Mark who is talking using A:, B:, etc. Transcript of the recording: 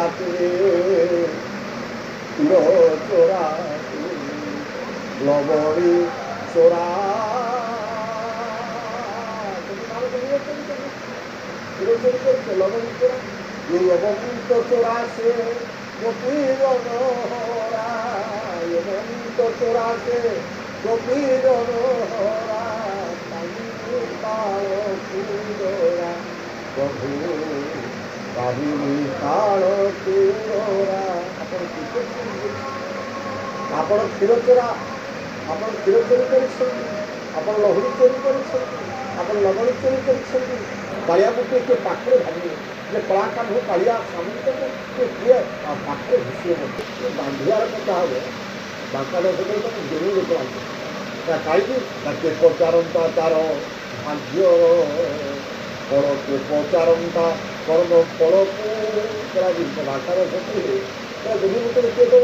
A: রাতে তীর চোরা লবণী চোরা লবণী চোরা লবন্ত চোরা সে গোপীর নহরা লবন্ত চোরা সে গোপীর নহরা প্রভু কাহিনী কাଳ ଚୋରା ଆପଣ କ୍ଷୀର ଚୋରା ଆପଣ କ୍ଷୀର ଚୋରି କରିଛନ୍ତି, ଆପଣ ଲହୁଣୀ ଚୋରି କରିଛନ୍ତି, ଆପଣ ଲବଣୀ ଚୋରି କରିଛନ୍ତି। କାଳିଆକୁ କିଏ ପାଖରେ ଭାବିବେ ଯେ କଳାକାନ୍ଧ କାଳିଆ ସାମନ୍ତକୁ କିଏ ପାଖରେ ଘୁଷିବ ବାନ୍ଧିବାର କଥା ହେବ। ବାଙ୍କାଟ ସେତେବେଳେ ତାକୁ ଜମି ଲୋକ ଆସେ କାହିଁକି ନା କିଏ ପଚାରନ୍ତା ତାର ଭାଗ୍ୟର ଫଳ, କିଏ ପଚାରନ୍ତା କର୍ମ ଫଳକୁ ବାଙ୍କାର ସେତିକି ଜମି ଭିତରେ କିଏ